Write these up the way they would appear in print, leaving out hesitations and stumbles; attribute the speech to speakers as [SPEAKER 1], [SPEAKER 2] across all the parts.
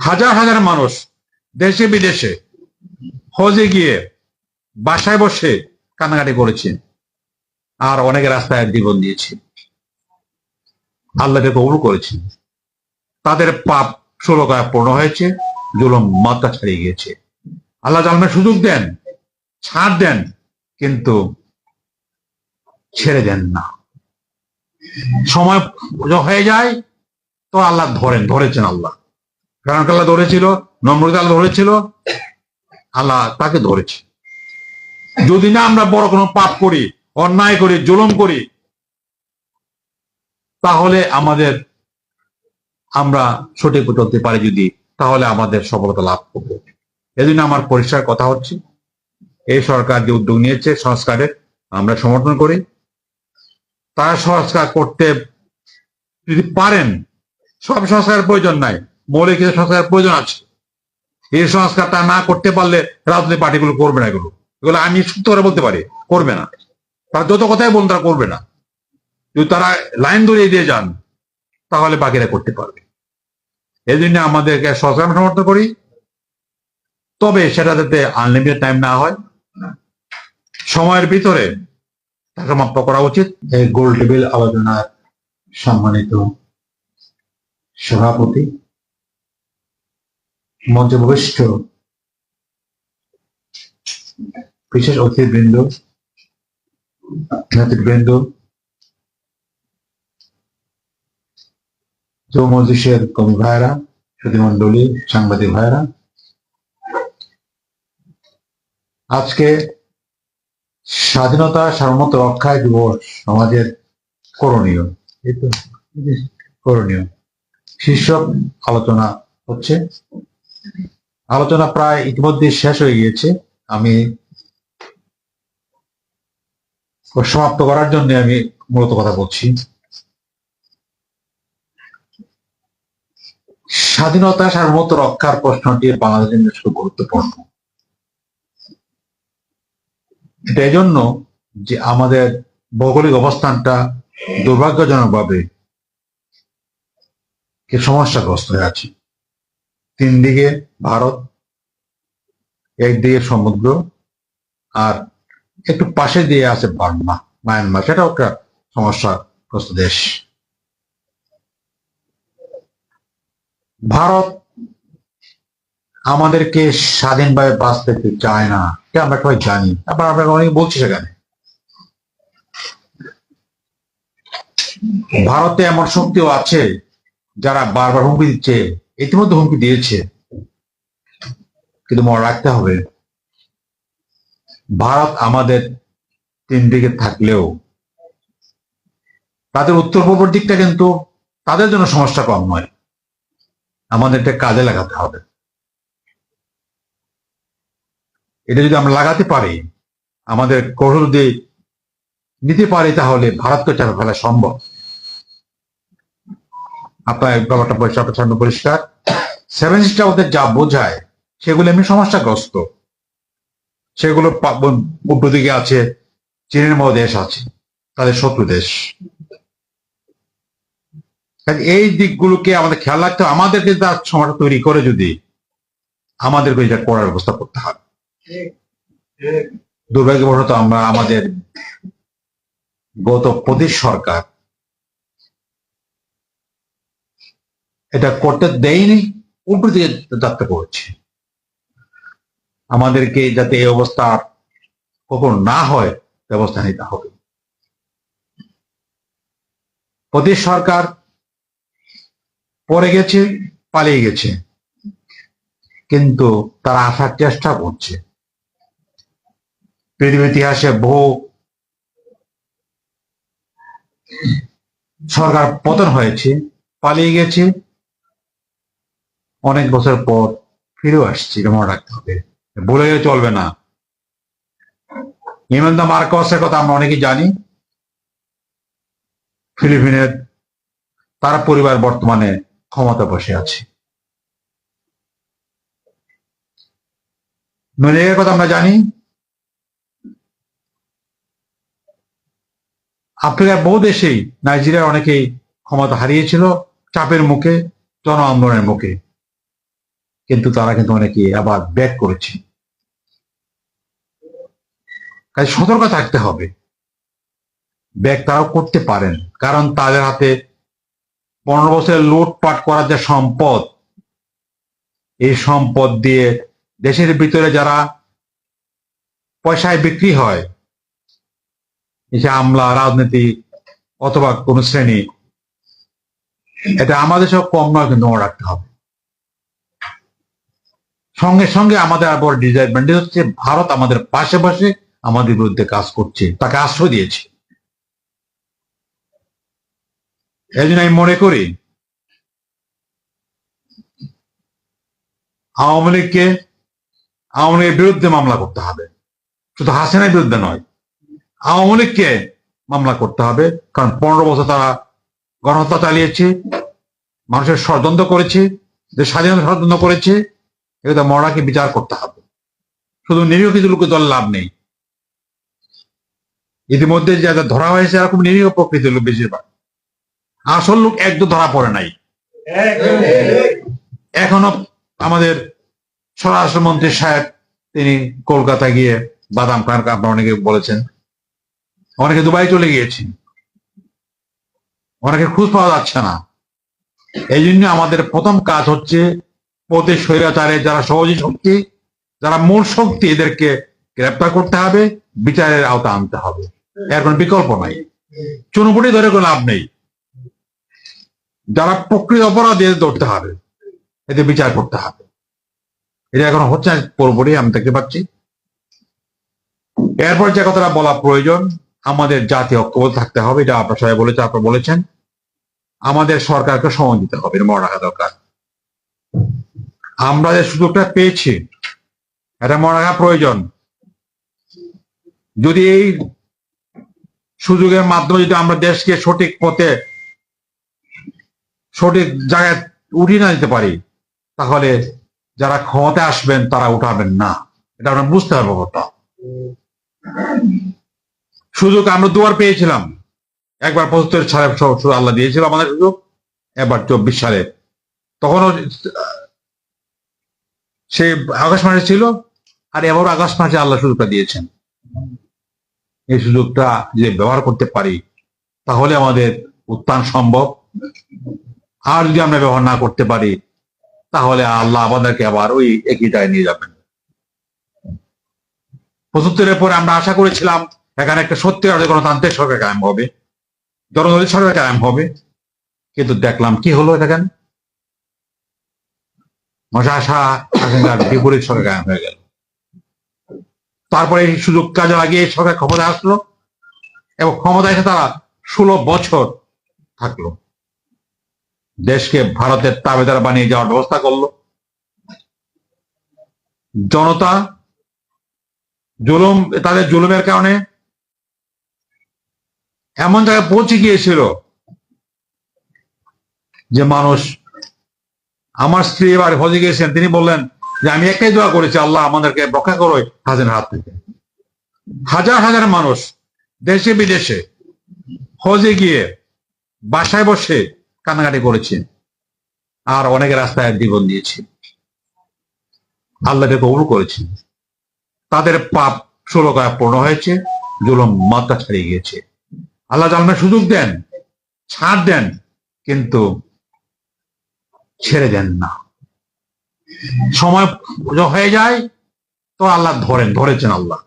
[SPEAKER 1] হাজার হাজার মানুষ দেশে বিদেশে হজে গিয়ে বাসায় বসে কান্নাকাটি করেছে, আর অনেকে রাস্তায় জীবন দিয়েছে। আল্লাহকে কবুল করেছে, তাদের পাপ 16 করা পূর্ণ হয়েছে, জুলুম মাত্রা ছাড়িয়ে গিয়েছে। আল্লাহ জালমের সুযোগ দেন, ছাড় দেন, কিন্তু ছেড়ে দেন না। সময় হয়ে যায় তো আল্লাহ ধরেছেন আল্লাহ। কারণ আল্লাহ ধরেছিল, নমরুদ আল্লাহ ধরেছিল, আল্লাহ তাকে ধরেছে। যদি না আমরা বড় কোনো পাপ করি, অন্যায় করি, জুলুম করি, তাহলে আমরা সঠিক চলতে পারি যদি, তাহলে আমাদের সফলতা লাভ করবো। এজন্য আমার পরিষ্কার কথা হচ্ছে, এই সরকার যে উদ্যোগ নিয়েছে সংস্কারের, আমরা সমর্থন করি। তারা সংস্কার করতে যদি পারেন, সব সংস্কারের প্রয়োজন নাই, মৌলিক কিছু সংস্কারের প্রয়োজন আছে। এই সংস্কারটা না করতে পারলে রাজনৈতিক পার্টিগুলো করবে না। এগুলো আমি সত্য করে বলতে পারি, করবে না। তারা যত কথাই বলুন তারা করবে না। যদি তারা লাইন ধরিয়ে দিয়ে যান, তাহলে বাকিরা করতে পারবে। এই জন্য আমাদেরকে সংস্কার সমর্থন করি, তবে সেটা যাতে আনলিমিটেড টাইম না হয়, সময়ের ভিতরে তাকে সমাপ্ত করা উচিত। এই গোল টেবিল আলোচনার সম্মানিত সভাপতি, মঞ্চে উপবিষ্ট বিশেষ অতিথিবৃন্দ, নেতৃবৃন্দ, যুব মজলিসের কর্মী ভাইয়েরা, সুধীমণ্ডলী, সাংবাদিক ভাইয়েরা, আজকে স্বাধীনতা সার্বভৌমত্ব রক্ষায় যুব সমাজের করণীয় শীর্ষক আলোচনা হচ্ছে। আলোচনা প্রায় ইতিমধ্যে শেষ হয়ে গিয়েছে। আমি সমাপ্ত করার জন্য আমি মূলত কথা বলছি। স্বাধীনতা সার্বভৌমত্ব রক্ষার প্রশ্নটি বাংলাদেশের জন্য গুরুত্বপূর্ণ। এটা এই জন্য যে আমাদের ভৌগোলিক অবস্থানটা দুর্ভাগ্যজনকভাবে সমস্যাগ্রস্ত হয়ে আছে। 3 দিকে ভারত, একদিকে সমুদ্র, আর একটু পাশে দিয়ে আছে বার্মা, মায়ানমার, সেটাও একটা সমস্যাগ্রস্ত দেশ। ভারত আমাদেরকে স্বাধীনভাবে বাঁচতে চায় না, এটা আমরা সবাই জানি। আবার আমরা অনেকে বলছি সেখানে ভারতে এমন শক্তিও আছে যারা বারবার হুমকি দিচ্ছে, ইতিমধ্যে হুমকি দিয়েছে। কিন্তু মনে রাখতে হবে, ভারত আমাদের 3 দিকে থাকলেও তাদের উত্তর পূর্ব দিকটা কিন্তু তাদের জন্য সমস্যা কম নয়। আমাদের এটা কাজে লাগাতে হবে। এটা যদি আমরা লাগাতে পারি, আমাদের কৌশল যদি নিতে পারি, তাহলে ভারতকে চাপে ফেলা সম্ভব। আপনার ব্যাপারটা পরিষ্কার। 7 সিস্টার ওদের যা বোঝায় সেগুলো এমনি সমস্যাগ্রস্ত। সেগুলো পূর্ব দিকে আছে, চীনের মতো দেশ আছে, তাদের শত্রু দেশ। এই দিকগুলোকে আমাদের খেয়াল রাখতে হবে। আমাদেরকে তার সমস্যা তৈরি করে যদি আমাদেরকে এটা করার ব্যবস্থা করতে হবে। দুর্ভাগ্যবশত আমরা আমাদের গত প্রদেশ সরকার এটা করতে দেয়নি, উল্টো দিকে যাত্রা করছে। আমাদেরকে যাতে এই অবস্থা কখনো না হয় ব্যবস্থা নিতে হবে। প্রদেশ সরকার পড়ে গেছে, পালিয়ে গেছে, কিন্তু তারা আসার চেষ্টা করছে। পৃথিবীর ইতিহাসে বহু সরকার পতন হয়েছে, পালিয়ে গেছে, অনেক বছর পর ফিরেও আসছে। এটা মনে রাখতে হবে, ভুলে গেলে চলবে না। ইমেলদা মার্কসের কথা আমরা অনেকেই জানি। ফিলিপিনের তার পরিবার বর্তমানে ক্ষমতা বসে আছে। নরিয়ার কথা আমরা জানি। আফ্রিকার বহু দেশেই, নাইজেরিয়ার অনেকেই ক্ষমতা হারিয়েছিল চাপের মুখে, জন আন্দোলনের মুখে। কিন্তু তারা কিন্তু অনেকে আবার ব্যাক করেছে। কাজে সতর্ক থাকতে হবে। ব্যাক তারাও করতে পারেন, কারণ তাদের হাতে 15 বছরের লুটপাট করার যে সম্পদ, এই সম্পদ দিয়ে দেশের ভিতরে যারা পয়সায় বিক্রি হয়, এসে আমলা, রাজনীতি অথবা কোন শ্রেণী, এটা আমাদের সব কম নয়, কিন্তু মনে রাখতে হবে। সঙ্গে সঙ্গে আমাদের আবার ডিসঅ্যাডভান্টেজ হচ্ছে ভারত আমাদের পাশে পাশে আমাদের বিরুদ্ধে কাজ করছে, তাকে আশ্রয় দিয়েছে। এই জন্য আমি মনে করি আওয়ামী লীগের বিরুদ্ধে মামলা করতে হবে, শুধু হাসিনার বিরুদ্ধে নয়, আওয়ামী লীগকে মামলা করতে হবে। কারণ 15 বছর তারা গণহত্যা চালিয়েছে, মানুষের ষড়যন্ত্র করেছে, যে স্বাধীনতা ষড়যন্ত্র করেছে, এগুলো মরাকে বিচার করতে হবে। শুধু নিরীহ কিছু লোকের দল লাভ নেই। ইতিমধ্যে যাদের ধরা হয়েছে এরকম নিরীহ প্রকৃতির লোক বেশিরভাগ, আসল লোক একদম ধরা পড়ে নাই। এখনো আমাদের স্বরাষ্ট্রমন্ত্রী সাহেব, তিনি কলকাতা গিয়ে বাদাম খান, আপনারা অনেকে বলেছেন, অনেকে দুবাই চলে গিয়েছেন, অনেকে খোঁজ পাওয়া যাচ্ছে না। এই জন্য আমাদের প্রথম কাজ হচ্ছে প্রতি স্বৈরাচারে যারা সহযোগী শক্তি, যারা মূল শক্তি, এদেরকে গ্রেপ্তার করতে হবে, বিচারের আওতা আনতে হবে। এর কোনো বিকল্প নাই, চুনোপুটি ধরে কোনো লাভ নেই। যারা প্রকৃত অপরাধী ধরতে হবে, এদের বিচার করতে হবে। এটা এখন হচ্ছে পুরোপুরি আমি দেখতে পাচ্ছি। এরপর যে কথাটা বলা প্রয়োজন, আমাদের জাতীয় ঐক্যবদ্ধ থাকতে হবে। এটা আপনার সবাই বলেছে, আপনারা বলেছেন। আমাদের সরকারকে সময় দিতে হবে, এটা মনে রাখা দরকার। আমরা যে সুযোগটা পেয়েছি, এটা মনে রাখা প্রয়োজন। যদি এই সুযোগের মাধ্যমে যদি আমরা দেশকে সঠিক পথে, সঠিক জায়গায় উঠিয়ে না দিতে পারি, তাহলে যারা ক্ষমতায় আসবেন তারা উঠাবেন না। এটা আমরা বুঝতে হবে কথা। সুযোগ আমরা দুবার পেয়েছিলাম, একবার 75 সালে আল্লাহ দিয়েছিল আমাদের সুযোগ, এবার 24 সালে, তখনও সে আগস্ট মাসে ছিল, আর এবার আগস্ট মাসে আল্লাহ সুযোগটা দিয়েছেন। এই সুযোগটা যদি ব্যবহার করতে পারি, তাহলে আমাদের উত্থান সম্ভব। আর যদি আমরা ব্যবহার না করতে পারি, তাহলে আল্লাহ আমাদেরকে আবার ওই একই জায়গায় নিয়ে যাবেন। 75-এর পরে আমরা আশা করেছিলাম এখানে একটা সত্যিকারের গণতান্ত্রিক সরকার কায়েম হবে, জনগণের সরকার কায়েম হবে, কিন্তু দেখলাম কি হলো, দেখেন আশা বিপরীত সরকার কায়েম হয়ে গেল। তারপরে এই সুযোগ কাজে লাগিয়ে সরকার ক্ষমতায় আসলো, এবং ক্ষমতায় এসে তারা 16 বছর থাকলো, দেশকে ভারতের তাবেদার বানিয়ে যাওয়ার ব্যবস্থা করলো। জনতা জুলুম, তাদের জুলুমের কারণে এমন জায়গায় পৌঁছে গিয়েছিল যে মানুষ, আমার স্ত্রী এবার হজে গিয়েছেন, তিনি বললেন যে আমি একটাই দোয়া করেছি, আল্লাহ আমাদেরকে রক্ষা করো হাসিনার হাত থেকে। হাজার হাজার মানুষ দেশে বিদেশে হজে গিয়ে বাসায় বসে কান্নাকাটি করেছে, আর অনেকে রাস্তায় জীবন দিয়েছে, আল্লাহকে কবুল করেছে। তাদের পাপ ষোলকায় পূর্ণ হয়েছে, জুলুম মাত্রা ছাড়িয়ে গিয়েছে। আল্লাহ জালমে সুযোগ দেন, ছাড় দেন, কিন্তু ছেড়ে দেন না। সময় হয়ে যায় তো আল্লাহ ধরেছেন আল্লাহ,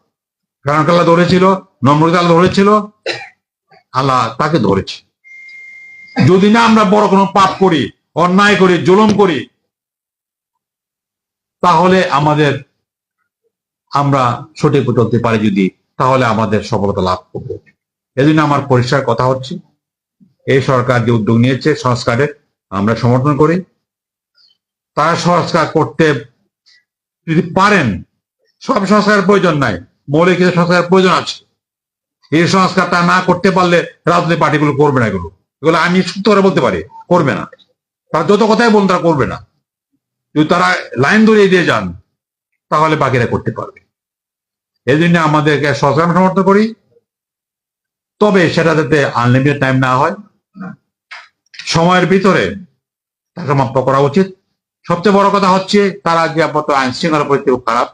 [SPEAKER 1] কারণ আল্লাহ ধরেছিল, নম্রতা আল্লাহ ধরেছিল, আল্লাহ তাকে ধরেছে। যদি না আমরা বড় কোনো পাপ করি, অন্যায় করি, জুলুম করি, তাহলে আমরা সঠিক চলতে পারি যদি, তাহলে আমাদের সফলতা লাভ করবো। এজন্য আমার পরিষ্কার কথা হচ্ছে, এই সরকার যে উদ্যোগ নিয়েছে সংস্কারের, আমরা সমর্থন করি। তারা সংস্কার করতে যদি পারেন, সব সংস্কারের প্রয়োজন নাই, মৌলিক কিছু সংস্কারের প্রয়োজন আছে। এই সংস্কারটা না করতে পারলে রাজনৈতিক পার্টিগুলো করবে না, এগুলো আমি সত্য করে বলতে পারি, করবে না। তারা যত কথাই বলুন তারা করবে না। যদি তারা লাইন ধরিয়ে দিয়ে যান, তাহলে বাকিরা করতে পারবে। এই জন্য আমাদেরকে সরকার সমর্থন করি, তবে সেটা যাতে আনলিমিটেড টাইম না হয়, সময়ের ভিতরে তাকে সমাপ্ত করা উচিত। সবচেয়ে বড় কথা হচ্ছে তারা যে আপাতত আইন শৃঙ্খলা পরিস্থিতি খুব খারাপ,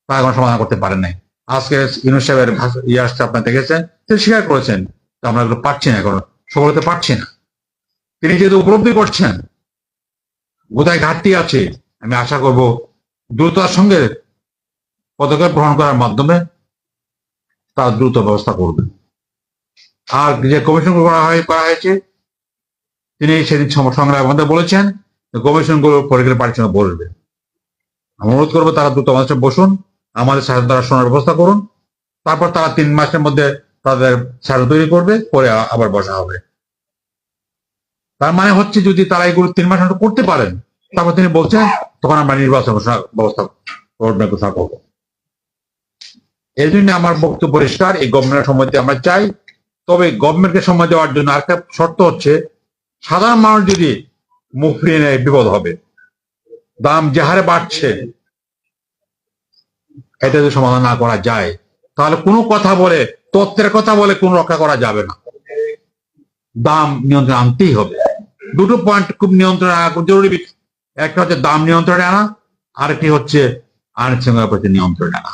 [SPEAKER 1] তারা কোনো সমাধান করতে পারেন নাই। আজকে ইউনূস সাহেবের ইয়ে আসছে, আপনারা দেখেছেন, তিনি স্বীকার করেছেন আমরা এগুলো পারছি না, এখন সফল হতে পারছি না। তিনি যেহেতু উপলব্ধি করছেন কোথায় ঘাটতি আছে, আমি আশা করব দ্রুততার সঙ্গে পদক্ষেপ গ্রহণ করার মাধ্যমে তার দ্রুত ব্যবস্থা করবে। আর যে কমিশন করা হয়েছে, তিনি সেদিন সংগ্রামের মধ্যে বলেছেন কমিশন গুলো পরীক্ষার পার্টির সঙ্গে বসবে। আমি অনুরোধ করবো তারা দ্রুত আমাদের সাথে বসুন, আমাদের সাথে তারা শোনার ব্যবস্থা করুন, তারপর তারা 3 মাসের মধ্যে তাদের সাথে তৈরি করবে, পরে আবার বসা হবে। তার মানে হচ্ছে যদি তারা এগুলো 3 মাস করতে পারেন, তারপর তিনি বলছেন তখন আমরা নির্বাচন ব্যবস্থা ঘোষণা করবো। এই জন্য আমার বক্তব্য পরিষ্কার, এই গভর্নমেন্টের সময় আমরা চাই, তবে গভর্নমেন্টকে সময় দেওয়ার জন্য আরেকটা শর্ত হচ্ছে সাধারণ মানুষ যদি মুখ ফিরিয়ে নেয় বিপদ হবে। দাম যে হারে বাড়ছে, এটা যদি সমাধান না করা যায় তাহলে কোনো কথা বলে, তথ্যের কথা বলে কোনো রক্ষা করা যাবে না। দাম নিয়ন্ত্রণে আনতেই হবে। দুটো পয়েন্ট খুব নিয়ন্ত্রণে আনা খুব জরুরি। একটা হচ্ছে দাম নিয়ন্ত্রণে আনা, আরেকটি হচ্ছে আইন শৃঙ্খলা প্রতি নিয়ন্ত্রণে আনা।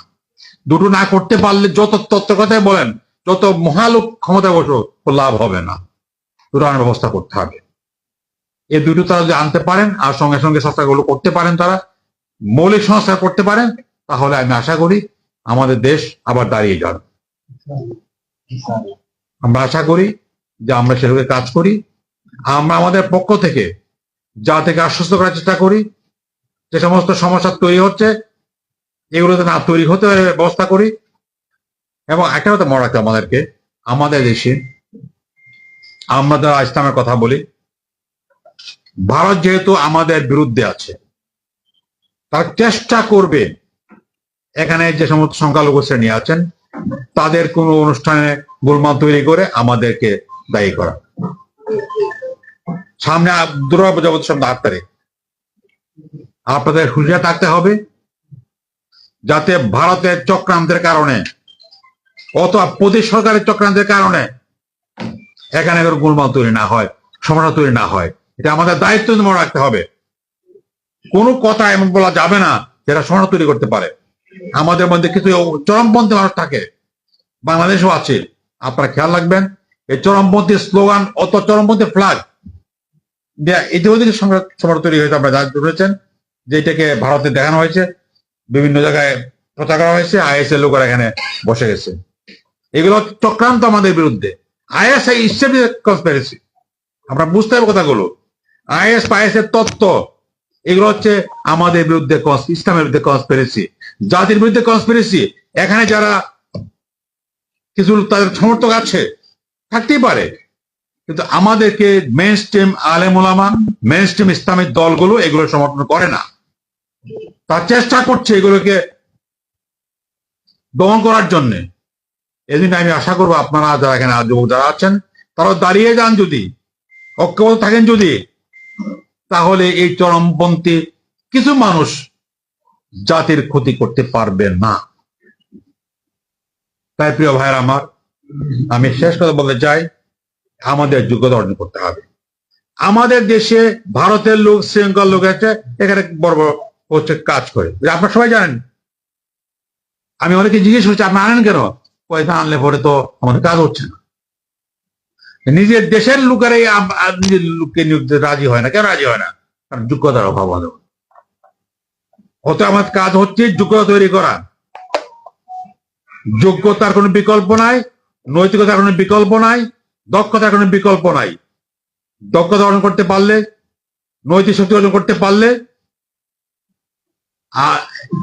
[SPEAKER 1] দুটো না করতে পারলে যত তথ্যের কথাই বলেন, যত মহালোক ক্ষমতায় বসো, লাভ হবে না। দুটো আইন ব্যবস্থা করতে হবে। এই দুটো তারা যদি আনতে পারেন আর সঙ্গে সঙ্গে সংস্কারগুলো করতে পারেন, তারা মৌলিক সংস্কার করতে পারেন, তাহলে আমি আশা করি আমাদের দেশ আবার দাঁড়িয়ে যাবে। আমরা আশা করি যে আমরা সেভাবে কাজ করি। আমরা আমাদের পক্ষ থেকে যা থেকে আশ্বস্ত করার চেষ্টা করি, যে সমস্ত সমস্যা তৈরি হচ্ছে এগুলোতে না তৈরি হতে ব্যবস্থা করি। এবং একটা কথা মনে রাখতে আমাদেরকে, আমাদের দেশে আমরা যারা ইসলামের কথা বলি, ভারত যেহেতু আমাদের বিরুদ্ধে আছে, তার চেষ্টা করবে এখানে যে সমস্ত সংখ্যালঘু শ্রেণী আছেন তাদের কোন অনুষ্ঠানে গোলমাল তৈরি করে আমাদেরকে দায়ী করা। সামনে দুর্গাপূজা সামনে 8 তারিখ, আপনাদের হুঁশিয়ার থাকতে হবে যাতে ভারতের চক্রান্তের কারণে অথবা প্রদেশ সরকারের চক্রান্তের কারণে এখানে গোলমাল তৈরি না হয়, সমস্যা তৈরি না হয়। এটা আমাদের দায়িত্ব মনে রাখতে হবে। কোনো কথা এমন বলা যাবে না যেটা সমস্যা তৈরি করতে পারে। আমাদের মধ্যে কিছু চরমপন্থী মানুষ থাকে, বাংলাদেশও আছে, আপনারা খেয়াল রাখবেন। এই চরমপন্থী স্লোগান, অত চরমপন্থী ফ্ল্যাগ ইতিমধ্যে সমস্যা তৈরি হয়েছে। আপনারা শুনেছেন যে এটাকে ভারতে দেখানো হয়েছে, বিভিন্ন জায়গায় প্রচার করা হয়েছে, আইএস এর লোকেরা এখানে বসে গেছে। এগুলো চক্রান্ত আমাদের বিরুদ্ধে। আইএস কনস্পিরেসি, আমরা বুঝতে হবে কথাগুলো। আইএস এর তত্ত্ব এগুলো হচ্ছে আমাদের বিরুদ্ধে, ইসলামের বিরুদ্ধে কনস্পিরেসি, জাতির বিরুদ্ধে কনস্পিরেসি। এখানে যারা কিছু তাদের সমর্থক আছে থাকতেই পারে, কিন্তু আমাদেরকে মেইন স্ট্রিম আলেম ওলামা, মেইন স্ট্রিম ইসলামিক দলগুলো এগুলো সমর্থন করে না। তার চেষ্টা করছে এগুলোকে দমন করার জন্য। এজন্য আমি আশা করবো আপনারা যারা এখানে যুবক যারা আছেন তারা দাঁড়িয়ে যান, যদি ঐক্যবদ্ধ থাকেন যদি, তাহলে এই চরমপন্থী কিছু মানুষ জাতির ক্ষতি করতে পারবে না। তাই প্রিয় ভাইয়ের আমার, আমি শেষ কথা বলতে চাই, আমাদের যোগ্যতা অর্জন করতে হবে। আমাদের দেশে ভারতের লোক, শ্রীলঙ্কার লোক আছে, এখানে বড় বড় হচ্ছে কাজ করে, আপনারা সবাই জানেন। আমি অনেকে জিজ্ঞেস করছি আপনি আনেন কেন, পয়সা আনলে পরে তো আমাদের কাজ হচ্ছে না। নিজের দেশের লোকেরাই নিজের লোককে নিয়োগ রাজি হয় না। কেন রাজি হয় না? কারণ যোগ্যতার অভাব হবে। অত আমার কাজ হচ্ছে যোগ্যতা তৈরি করা। যোগ্যতার কোনো বিকল্প নাই, নৈতিকতার কোনো বিকল্প নাই, দক্ষতার কোনো বিকল্প নাই। দক্ষতা অর্জন করতে পারলে, নৈতিক শক্তি অর্জন করতে পারলে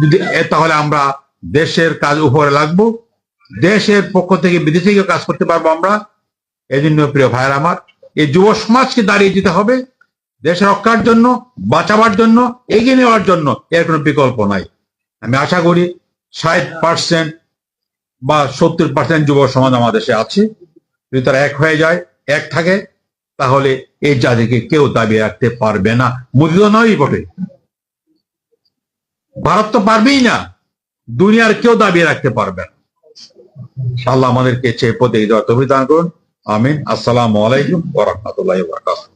[SPEAKER 1] যদি, তাহলে আমরা দেশের কাজ উপরে লাগবো, দেশের পক্ষ থেকে বিদেশে গিয়ে কাজ করতে পারবো আমরা। এই জন্য প্রিয় ভাইয়ের আমার, এই যুব সমাজকে দাঁড়িয়ে যেতে হবে দেশ রক্ষার জন্য, বাঁচাবার জন্য, এগিয়ে নেওয়ার জন্য। এর কোনো বিকল্প নাই। আমি আশা করি 60% বা 70% যুব সমাজ আমাদের দেশে আছে। যদি তারা এক হয়ে যায়, এক থাকে, তাহলে এই জাতিকে কেউ দাবিয়ে রাখতে পারবে না। মোদি তো নয় বটে, ভারত তো পারবেই না, দুনিয়ার কেউ দাবিয়ে রাখতে পারবে না। আল্লাহ আমাদেরকে সে পথে তৌফিক দান করুন। আমিন। আসসালামু আলাইকুম ওয়া রাহমাতুল্লাহি ওয়া বারাকাতুহু।